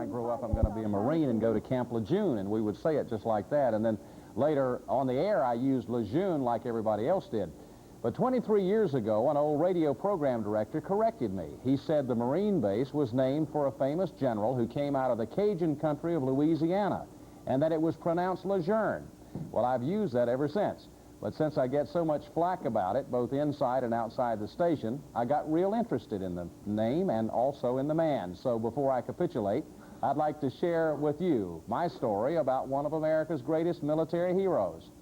grow up, I'm going to be a Marine and go to Camp Lejeune, and we would say it just like that. And then later on the air, I used Lejeune like everybody else did. But 23 years ago, an old radio program director corrected me. He said the Marine base was named for a famous general who came out of the Cajun country of Louisiana, and that it was pronounced Luh-jern. Well, I've used that ever since. But since I get so much flack about it, both inside and outside the station, I got real interested in the name and also in the man. So before I capitulate, I'd like to share with you my story about one of America's greatest military heroes.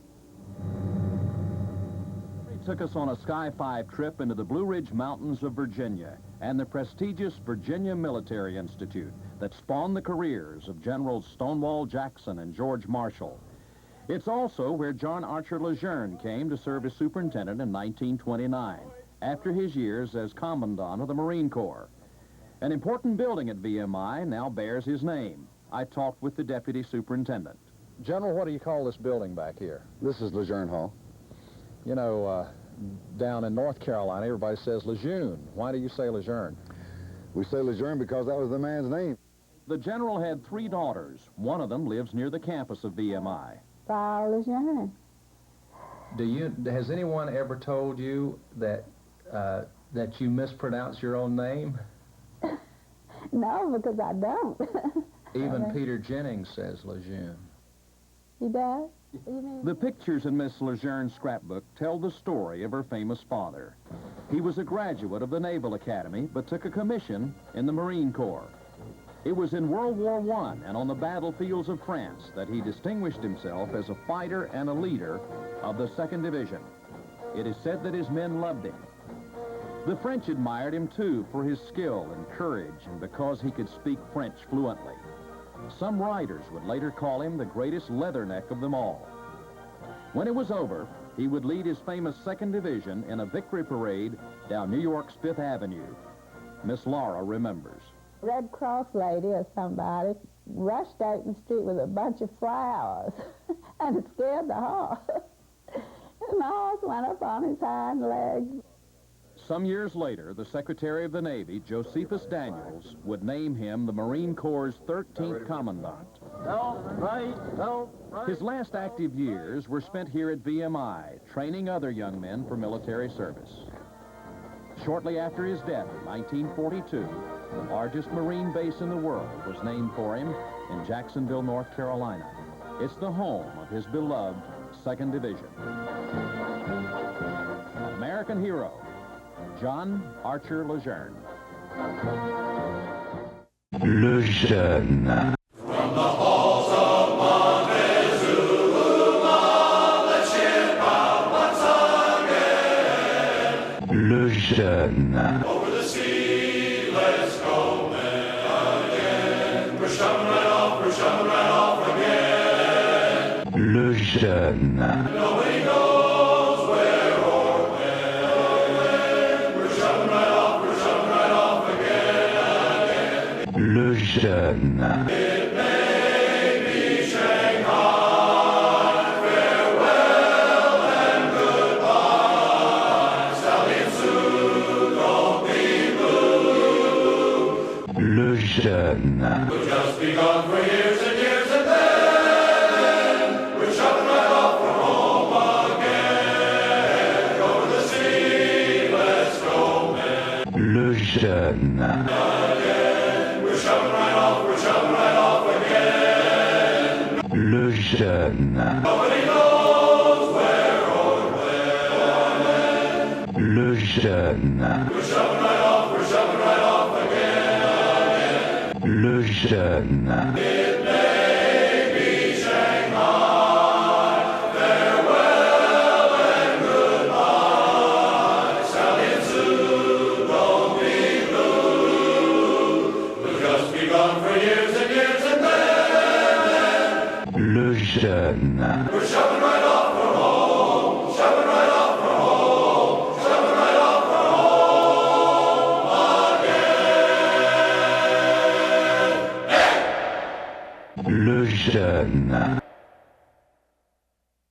He took us on a Sky 5 trip into the Blue Ridge Mountains of Virginia and the prestigious Virginia Military Institute that spawned the careers of Generals Stonewall Jackson and George Marshall. It's also where John Archer Lejeune came to serve as superintendent in 1929, after his years as Commandant of the Marine Corps. An important building at VMI now bears his name. I talked with the deputy superintendent. General, what do you call this building back here? This is Luh-jern Hall. You know, down in North Carolina, everybody says Lejeune. Why do you say Luh-jern? We say Luh-jern because that was the man's name. The general had 3 daughters. One of them lives near the campus of VMI. Luh-jern. Has anyone ever told you that that you mispronounce your own name? No, because I don't. Even Peter Jennings says Lejeune. He does? The pictures in Miss Lejeune's scrapbook tell the story of her famous father. He was a graduate of the Naval Academy, but took a commission in the Marine Corps. It was in World War I and on the battlefields of France that he distinguished himself as a fighter and a leader of the 2nd Division. It is said that his men loved him. The French admired him, too, for his skill and courage and because he could speak French fluently. Some writers would later call him the greatest leatherneck of them all. When it was over, he would lead his famous 2nd Division in a victory parade down New York's 5th Avenue. Miss Laura remembers. Red Cross lady or somebody rushed out in the street with a bunch of flowers and it scared the horse. And the horse went up on his hind legs. Some years later, the Secretary of the Navy, Josephus Daniels, would name him the Marine Corps' 13th Commandant. His last active years were spent here at VMI, training other young men for military service. Shortly after his death in 1942, the largest Marine base in the world was named for him in Jacksonville, North Carolina. It's the home of his beloved 2nd Division. An American hero, John Archer Lejeune. Luh-jern. From the halls of Montezuma, let's cheer out once again. Luh-jern. Over the sea, let's go, men, again. We're shoving right off again. Luh-jern. Nobody knows where or when. We're shoving right off again. Luh-jern. It may be Shanghai, farewell and goodbye. Sally and Sue, don't be blue. Luh-jern. We'll just be gone for years and years and then we're shoving right off for home again. Over the sea, let's go, men. Luh-jern. Again, we're shoving right off again. Luh-jern. Nobody knows where or when. Luh-jern. We're shoving right off again. Luh-jern. It may be Shanghai, farewell and goodbye. Sally and Sue, don't be blue. We'll just be gone for years and years and then Luh-jern. We're shoving right off for home, shoving right off for home, shoving right off for home again. Hey! Luh-jern.